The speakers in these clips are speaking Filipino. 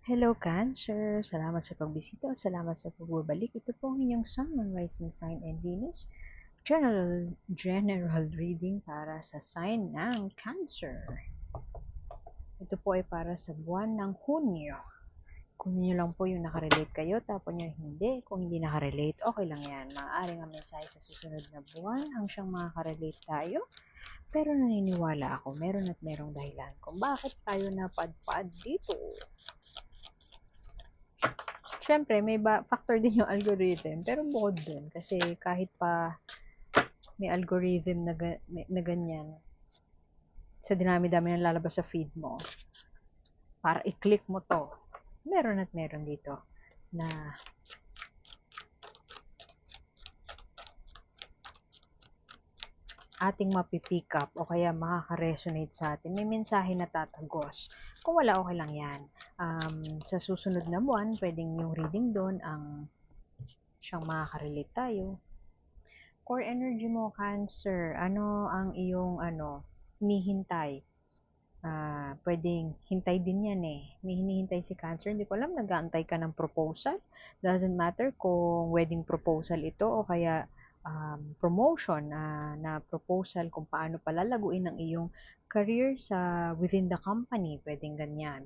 Hello Cancer! Salamat sa pagbisita o salamat sa pagbabalik. Ito po ang inyong Sun, Moon, Rising Sign and Venus. General reading para sa sign ng Cancer. Ito po ay para sa buwan ng Hunyo. Kung niyo lang po yung nakarelate kayo, tapos nyo hindi. Kung hindi nakarelate, okay lang yan. Maaaring ang mensahe sa susunod na buwan ang siyang makakarelate tayo. Pero naniniwala ako, meron at merong dahilan kung bakit tayo napadpad dito. Siyempre, may factor din yung algorithm. Pero bukod dun, kasi kahit pa may algorithm na ganyan, sa dinami-dami ng lalabas sa feed mo, para i-click mo to, meron at meron dito na ating mapipick up o kaya makaka-resonate sa atin. May mensahe na tatagos. Kung wala, okay lang yan. Sa susunod na buwan, pwedeng yung reading doon ang siyang makaka-relate tayo. Core energy mo, Cancer. Ano ang iyong hinihintay? Pwedeng hintay din yan eh. May hinihintay si Cancer. Hindi ko alam, nag-aantay ka ng proposal. Doesn't matter kung wedding proposal ito o kaya promotion na proposal kung paano palalaguin ang iyong career sa within the company. Pwedeng ganyan.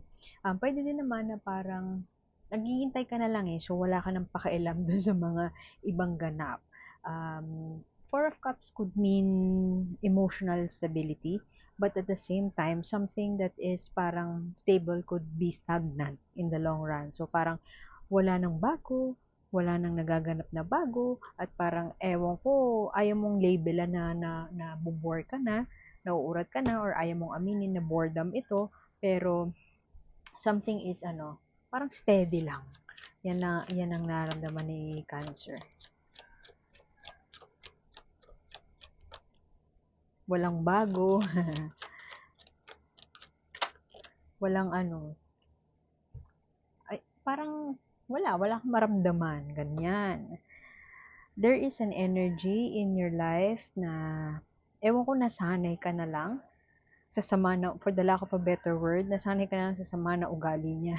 Pwede din naman na parang naghihintay ka na lang eh. So wala ka nang pakialam dun sa mga ibang ganap. Four of Cups could mean emotional stability, but at the same time, something that is parang stable could be stagnant in the long run. So parang wala nang bago, wala nang nagaganap na bago, at parang ewan ko, ayaw mong labelan na bubore ka na, nauurat ka na, or ayaw mong aminin na boredom ito, pero something is parang steady lang. Yan ang nararamdaman ni Cancer. Walang bago. Walang ay, parang wala kang maramdaman, ganyan. There is an energy in your life na, ewan ko, nasanay ka na lang sa sama na, for the lack of a better word, nasanay ka na lang sa sama na ugali niya.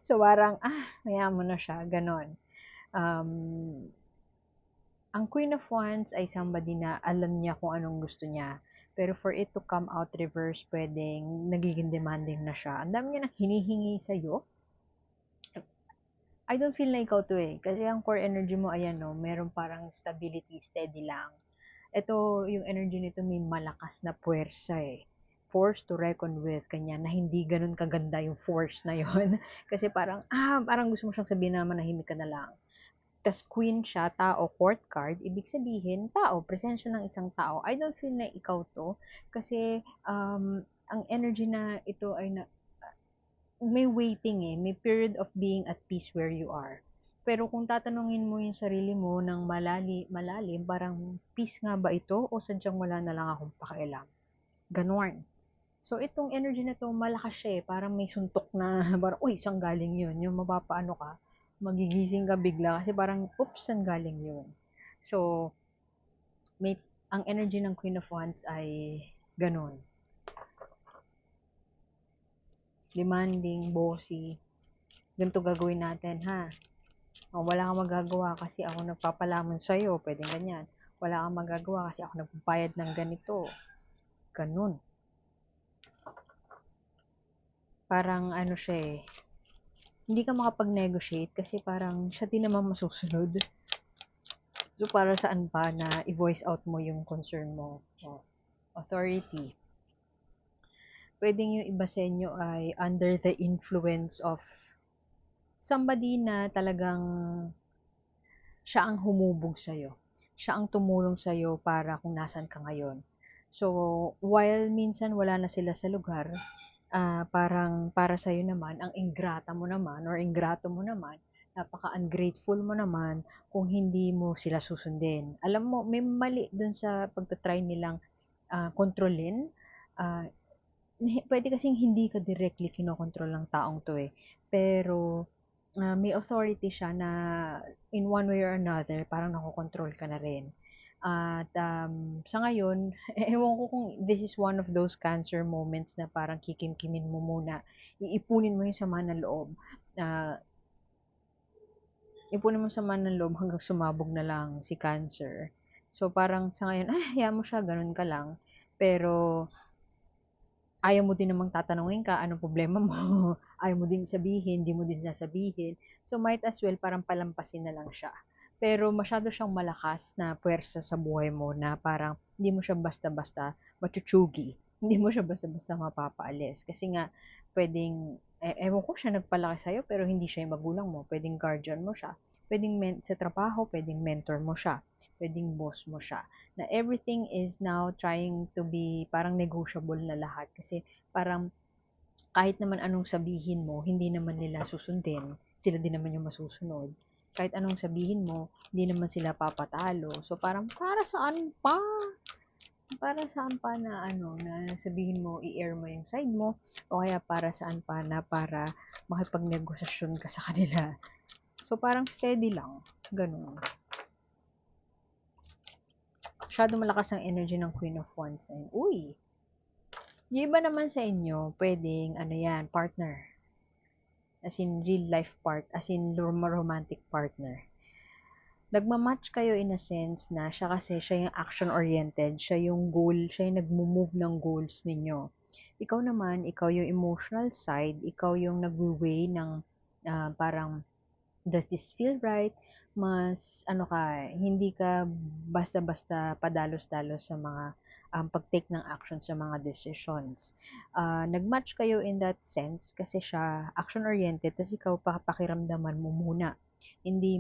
So, parang, maya mo na siya, ganon. Ang Queen of Wands ay somebody na alam niya kung anong gusto niya. Pero for it to come out reverse, pwedeng nagiging demanding na siya. Ang dami niya nang hinihingi sa'yo. I don't feel na ikaw to eh. Kasi ang core energy mo, ayan no, meron parang stability, steady lang. Ito, yung energy nito may malakas na puwersa eh. Force to reckon with, kanya na hindi ganun kaganda yung force na yon. Kasi parang gusto mo siyang sabihin na manahimik ka na lang. Tas queen siya, tao, court card, ibig sabihin, tao, presensya ng isang tao. I don't feel na ikaw to, kasi ang energy na ito ay may waiting eh, may period of being at peace where you are. Pero kung tatanungin mo yung sarili mo ng malalim, parang peace nga ba ito o sadyang wala na lang akong pakialam? Ganon. So, itong energy na to, malakas siya eh. Parang may suntok na, parang, uy, saan galing yun? Yung mapapaano ka, magigising ka bigla kasi parang, oops, saan galing yun? So, may, ang energy ng Queen of Wands ay ganon. Demanding, bossy. Ganito gagawin natin, ha? Wala kang magagawa kasi ako nagpapalamon sa'yo. Pwedeng ganyan. Wala kang magagawa kasi ako nagpapayad ng ganito. Ganun. Parang siya eh. Hindi ka makapag-negotiate kasi parang siya din naman masusunod. So, para saan pa na i-voice out mo yung concern mo? Authority. Pwedeng yung iba sa inyo ay under the influence of somebody na talagang siya ang humubog sa'yo. Siya ang tumulong sa'yo para kung nasan ka ngayon. So, while minsan wala na sila sa lugar, parang para sa'yo naman, ang ingrata mo naman or ingrato mo naman, napaka-ungrateful mo naman kung hindi mo sila susundin. Alam mo, may mali dun sa pagtatry nilang kontrolin. Uh, Pwede kasing hindi ka directly kinokontrol ng taong to eh. Pero may authority siya na in one way or another, parang nakokontrol ka na rin. At sa ngayon, ewan ko kung this is one of those cancer moments na parang kikimkimin mo muna. Iipunin mo yung sama ng loob. Ah, ipunin mo sama ng loob hanggang sumabog na lang si cancer. So parang sa ngayon, hayaan mo siya, ganun ka lang. Pero ayaw mo din namang tatanungin ka, anong problema mo? Ayaw mo din sabihin, di mo din sasabihin. So might as well parang palampasin na lang siya. Pero masyado siyang malakas na puwersa sa buhay mo na parang hindi mo siya basta-basta machuchugi. Hindi mo siya basta-basta mapapaalis. Kasi nga, pwedeng, ewan ko siya nagpalaki sa'yo, pero hindi siya yung magulang mo. Pwedeng guardian mo siya. Pwedeng sa trabaho, pwedeng mentor mo siya. Pwedeng boss mo siya na everything is now trying to be parang negotiable na lahat kasi parang kahit naman anong sabihin mo, hindi naman nila susundin, sila din naman yung masusunod. Kahit anong sabihin mo, hindi naman sila papatalo. So parang para saan pa? Para saan pa na ano, na sabihin mo, i-air mo yung side mo, o kaya para saan pa na para makipag-negosasyon ka sa kanila. So parang steady lang, ganun. Masyado malakas ang energy ng Queen of Wands na yun. Uy! Yung iba naman sa inyo, pwedeng, ano yan, partner. As in, real life as in, romantic partner. Nagmamatch kayo in a sense na siya kasi siya yung action-oriented, siya yung goal, siya yung nagmo-move ng goals ninyo. Ikaw naman, ikaw yung emotional side, ikaw yung nag-weigh ng parang does this feel right? Mas, ano ka, hindi ka basta-basta padalos-dalos sa mga pag-take ng action sa mga decisions. Nag-match kayo in that sense kasi siya action-oriented, tapos ikaw pakiramdaman mo muna. Hindi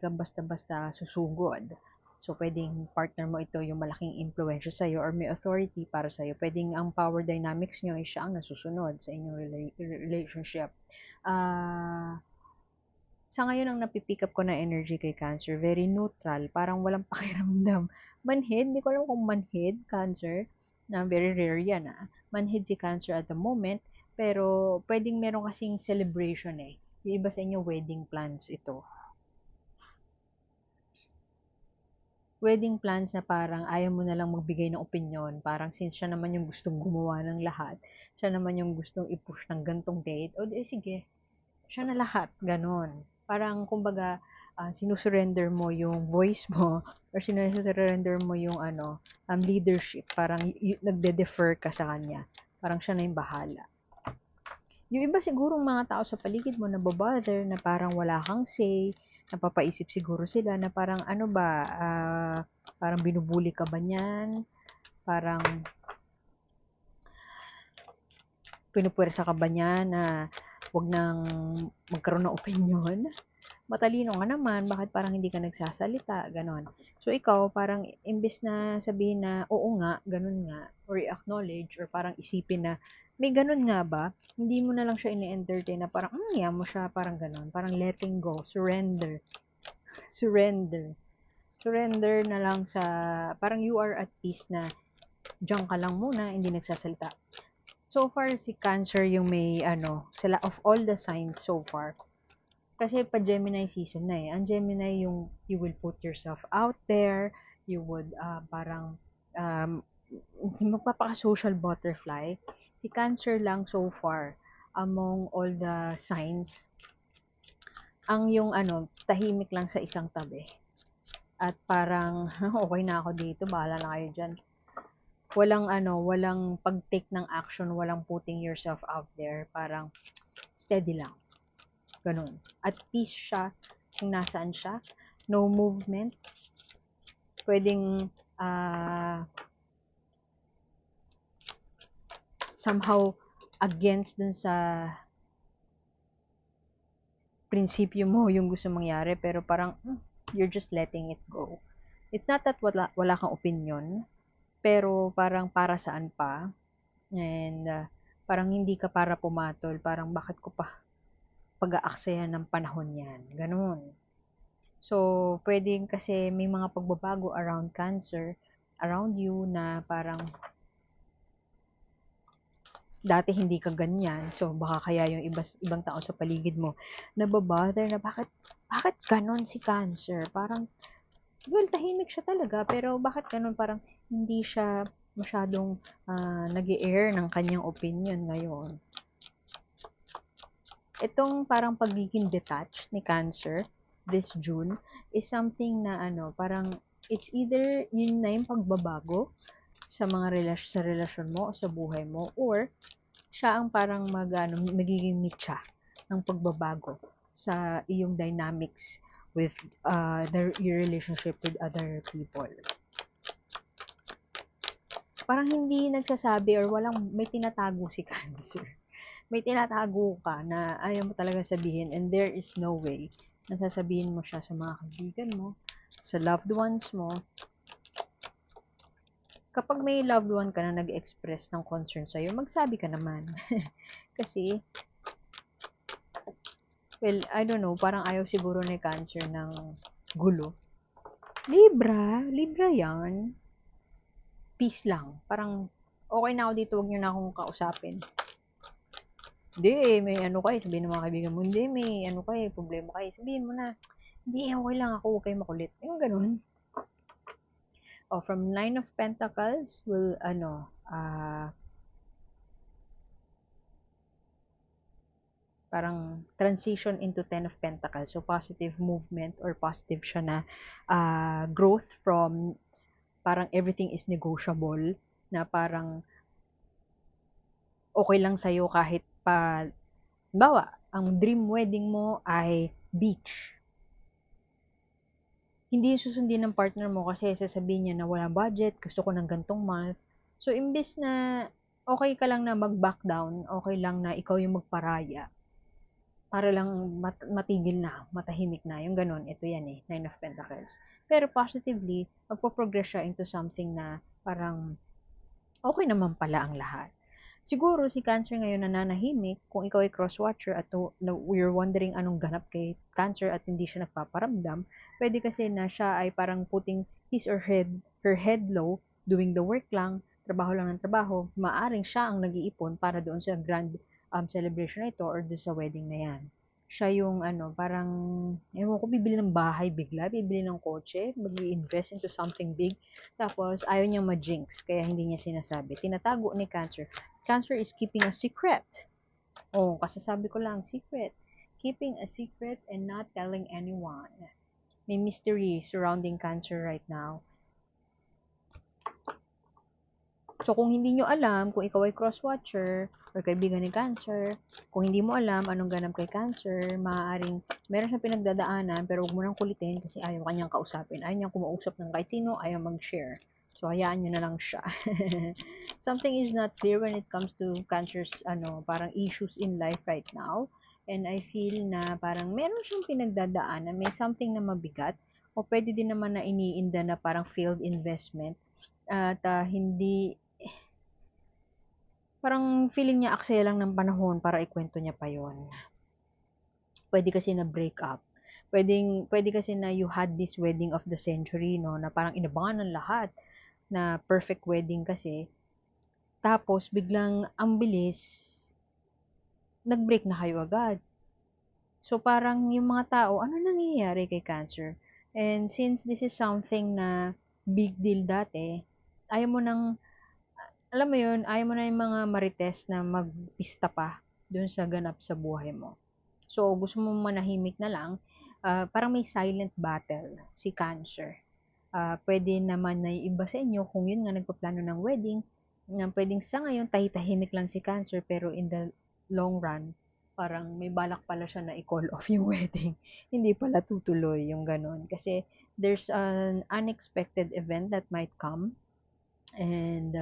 ka basta-basta susugod. So, pwedeng partner mo ito yung malaking influensya sa'yo or may authority para sa'yo. Pwedeng ang power dynamics nyo ay siya ang nasusunod sa inyong relationship. Ah, sa ngayon ang napipick up ko na energy kay Cancer, very neutral, parang walang pakiramdam. Manhid, hindi ko alam kung manhid, Cancer, na very rare yan Manhid si Cancer at the moment, pero pwedeng meron kasing celebration eh. Yung iba sa inyo, wedding plans ito. Wedding plans na parang ayaw mo na lang magbigay ng opinion, parang since siya naman yung gustong gumawa ng lahat, siya naman yung gustong i-push ng gantong date, o di sige, siya na lahat, gano'n. Parang kumbaga, sinusurrender mo yung voice mo or sinusurrender mo yung ano, leadership. Parang nagde-defer ka sa kanya. Parang siya na yung bahala. Yung iba sigurong mga tao sa paligid mo na bother na parang wala kang say, napapaisip siguro sila na parang ano ba, parang binubuli ka ba niyan? Parang pinupuwersa ka ba niya na wag nang magkaroon ng opinyon? Matalino nga naman, bakit parang hindi ka nagsasalita, gano'n. So, ikaw parang imbes na sabihin na, oo nga, gano'n nga, or i-acknowledge, or parang isipin na, may gano'n nga ba? Hindi mo na lang siya ini-entertain na parang, yan mo siya, parang gano'n. Parang letting go, surrender. Surrender. Surrender na lang sa, parang you are at peace na, diyan ka lang muna, hindi nagsasalita. So far, si Cancer yung may, of all the signs so far, kasi pa Gemini season na eh. Ang Gemini yung you will put yourself out there, you would parang magpapaka-social butterfly. Si Cancer lang so far among all the signs ang yung tahimik lang sa isang tabi. At parang okay na ako dito, bahala na kayo diyan. Walang pag-take ng action, walang putting yourself out there, parang steady lang. Ganun. At peace siya kung nasaan siya. No movement. Pwedeng somehow against dun sa prinsipyo mo yung gusto mangyari, pero parang you're just letting it go. It's not that wala kang opinion, pero parang para saan pa. And parang hindi ka para pumatol, parang bakit ko pa pag-aaksayan ng panahon yan. Ganun. So, pwedeng kasi may mga pagbabago around Cancer, around you na parang dati hindi ka ganyan. So, baka kaya yung ibang tao sa paligid mo nababother na bakit ganon si Cancer? Parang well, tahimik siya talaga, pero bakit ganun? Parang hindi siya masyadong nag-i-air ng kanyang opinion ngayon. Itong parang pagiging detached ni Cancer this June is something na parang it's either yun na yung pagbabago sa mga sa relasyon mo o sa buhay mo, or siya ang parang magiging mitya ng pagbabago sa iyong dynamics with your relationship with other people. Parang hindi nagsasabi or may tinatago si Cancer. May tinatago ka na ayaw mo talaga sabihin, and there is no way na sasabihin mo siya sa mga kaibigan mo, sa loved ones mo. Kapag may loved one ka na nag-express ng concern sa'yo, magsabi ka naman. Kasi, well, I don't know, parang ayaw siguro ni Cancer ng gulo. Libra yan. Peace lang. Parang, okay na ako dito, huwag niyo na akong kausapin. Hindi, may kayo, sabihin ng mga kaibigan mo, hindi, may kayo, problema kayo, sabihin mo na, hindi, okay lang ako, huwag kayo makulit. Yung ganun. From 9 of Pentacles, parang transition into 10 of Pentacles. So, positive movement or positive siya na growth from parang everything is negotiable, na parang okay lang sa'yo kahit bawa, ang dream wedding mo ay beach. Hindi susundin ng partner mo kasi sasabihin niya na wala budget, gusto ko ng gantong month. So, imbes na okay ka lang na mag-back down, okay lang na ikaw yung magparaya, para lang matigil na, matahimik na, yung ganun, ito yan Nine of Pentacles. Pero positively, magpo-progress siya into something na parang okay naman pala ang lahat. Siguro si Cancer ngayon nananahimik, kung ikaw ay cross-watcher at you're wondering anong ganap kay Cancer at hindi siya nagpaparamdam, pwede kasi na siya ay parang putting her head low, doing the work lang, trabaho lang ng trabaho, maaring siya ang nag-iipon para doon sa grand celebration na ito or doon sa wedding na yan. Siya yung parang, ewan ko, bibili ng bahay bigla, bibili ng kotse, mag-i-invest into something big, tapos ayaw niyang ma-jinx, kaya hindi niya sinasabi. Tinatago ni Cancer. Cancer is keeping a secret. Kasasabi ko lang, secret. Keeping a secret and not telling anyone. May mystery surrounding Cancer right now. So, kung hindi nyo alam, kung ikaw ay cross-watcher or kaibigan ni Cancer, kung hindi mo alam anong ganap kay Cancer, maaaring meron siyang pinagdadaanan, pero huwag mo nang kulitin kasi ayaw kanyang kausapin. Ayaw niyang kumausap ng kahit sino, ayaw mag-share. So, hayaan nyo na lang siya. Something is not clear when it comes to Cancer's parang issues in life right now. And I feel na parang meron siyang pinagdadaanan, may something na mabigat, o pwede din naman na iniinda na parang failed investment, at hindi, parang feeling niya aksaya lang ng panahon para ikwento niya pa yon. Pwede kasi na break up. Pwede kasi na you had this wedding of the century, no, na parang inabangan ng lahat na perfect wedding kasi. Tapos, biglang, ang bilis, nag-break na kayo agad. So, parang yung mga tao, ano nangyayari kay Cancer? And since this is something na big deal dati, ayaw mo nang, alam mo yun, ayaw mo na yung mga marites na magpista pa dun sa ganap sa buhay mo. So, gusto mo manahimik na lang, parang may silent battle si Cancer. Pwede naman na yung iba sa inyo, kung yun nga nagpaplano ng wedding, na pwedeng sa ngayon tahimik lang si Cancer, pero in the long run, parang may balak pala siya na i-call off yung wedding. Hindi pala tutuloy yung ganun. Kasi there's an unexpected event that might come, and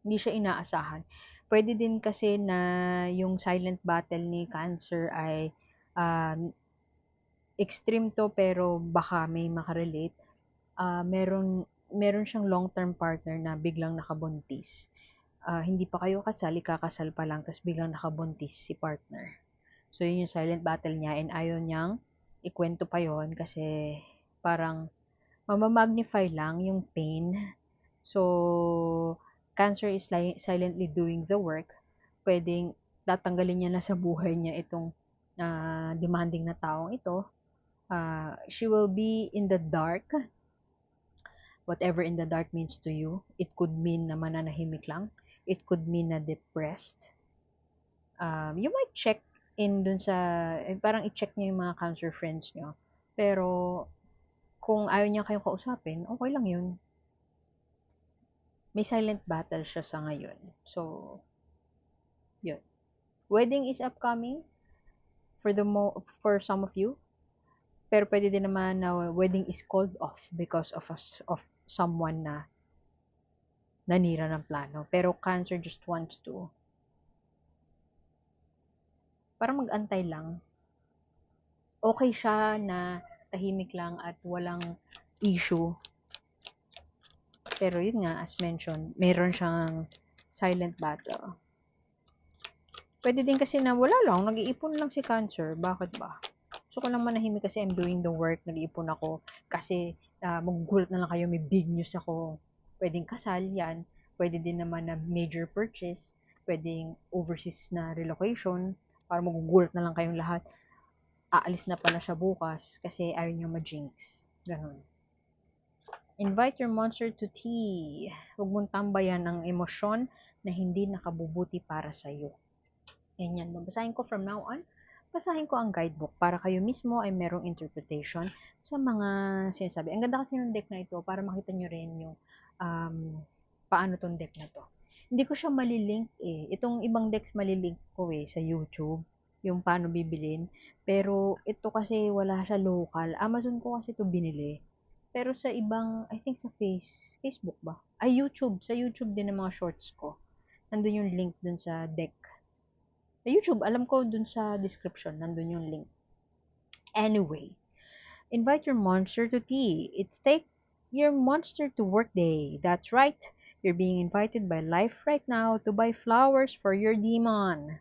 hindi siya inaasahan. Pwede din kasi na yung silent battle ni Cancer ay extreme to, pero baka may makarelate. Meron siyang long-term partner na biglang nakabuntis. Hindi pa kayo kasal, ikakasal pa lang, tapos biglang nakabuntis si partner. So, yun yung silent battle niya, and ayaw niyang ikwento pa yon kasi parang mamamagnify lang yung pain. So, Cancer is silently doing the work. Pwedeng tatanggalin niya na sa buhay niya itong demanding na taong ito, She will be in the dark. Whatever in the dark means to you, it could mean na mananahimik lang. It could mean na depressed. You might check in dun sa, parang i-check nyo yung mga cancer friends nyo. Pero, kung ayaw niya kayong kausapin, okay lang yun. May silent battle siya sa ngayon. So, yun. Wedding is upcoming for some of you. Pero pwede din naman na wedding is called off because of someone na nanira ng plano. Pero Cancer just wants to parang mag-antay lang. Okay siya na tahimik lang at walang issue. Pero yun nga, as mentioned, meron siyang silent battle. Pwede din kasi na wala lang, nag-iipon lang si Cancer. Bakit ba? So, ko lang manahimik kasi I'm doing the work, nag-iipon ako. Kasi, magugulat na lang kayo, may big news ako. Pwedeng kasal, yan. Pwede din naman na major purchase. Pwedeng overseas na relocation. Para magugulat na lang kayong lahat. Aalis na pala siya bukas kasi ayaw niya ma-jinx. Ganun. Invite your monster to tea. Huwag mong tambayan ang emosyon na hindi nakabubuti para sa'yo. Ganyan. Babasahin ko from now on. Basahin ko ang guidebook para kayo mismo ay merong interpretation sa mga sinasabi. Ang ganda kasi ng deck na ito para makita nyo rin yung paano tong deck na to. Hindi ko siya malilink eh. Itong ibang decks malilink ko eh sa YouTube. Yung paano bibilin. Pero ito kasi wala siya local. Amazon ko kasi ito binili. Pero sa ibang, I think sa Facebook ba? Ay, YouTube. Sa YouTube din ang mga shorts ko. Nandun yung link dun sa deck. Sa YouTube, alam ko dun sa description, nandun yung link. Anyway, invite your monster to tea. It's take your monster to work day. That's right. You're being invited by life right now to buy flowers for your demon.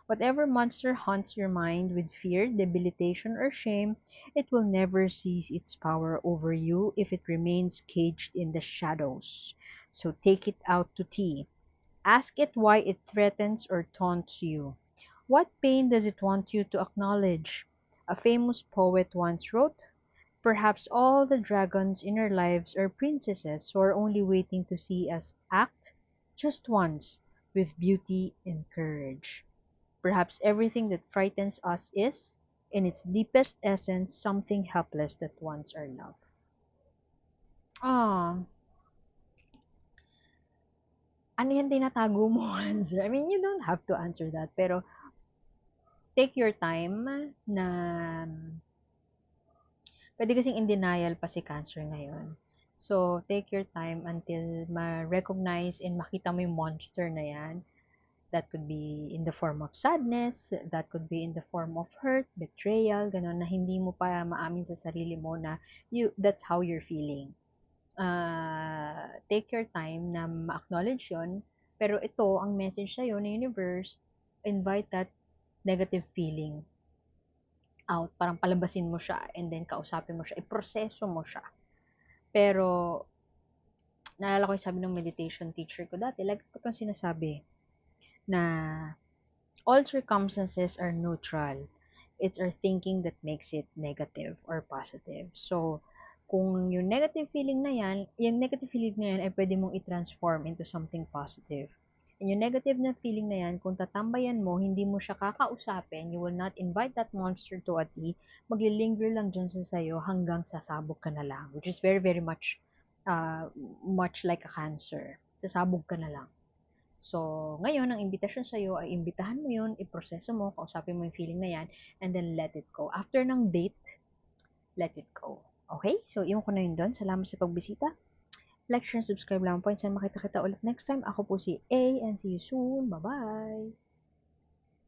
Whatever monster haunts your mind with fear, debilitation, or shame, it will never seize its power over you if it remains caged in the shadows. So take it out to tea. Ask it why it threatens or taunts you. What pain does it want you to acknowledge? A famous poet once wrote, perhaps all the dragons in our lives are princesses who are only waiting to see us act just once with beauty and courage. Perhaps everything that frightens us is, in its deepest essence, something helpless that wants our love. Ah, ano yan tinatago mo, answer? I mean, you don't have to answer that, pero take your time na pwede kasing in denial pa si Cancer ngayon. So, take your time until ma-recognize and makita mo yung monster na yan. That could be in the form of sadness, that could be in the form of hurt, betrayal, gano'n, na hindi mo pa maamin sa sarili mo na that's how you're feeling. Take your time na ma-acknowledge yun, pero ito, ang message sa'yo ng universe, invite that negative feeling out, parang palabasin mo siya, and then kausapin mo siya, iproseso mo siya. Pero, naalala ko yung sabi ng meditation teacher ko dati, lagi ko itong sinasabi, na all circumstances are neutral. It's our thinking that makes it negative or positive. So, kung yung negative feeling na yan, yung negative feeling na yan ay pwede mong i-transform into something positive. And yung negative na feeling na yan, kung tatambayan mo, hindi mo siya kakausapin, you will not invite that monster to a tea, maglilinger lang dyan sa sayo hanggang sasabog ka na lang, which is very, very much, much like a cancer. Sasabog ka na lang. So, ngayon, ang imbitasyon sa'yo ay imbitahan mo yun, iproseso mo, kausapin mo yung feeling na yan, and then let it go. After ng date, let it go. Okay? So, iwan ko na yun doon. Salamat sa pagbisita. Like, share, subscribe lang po. Saan makita kita ulit next time. Ako po si A and see you soon. Bye-bye!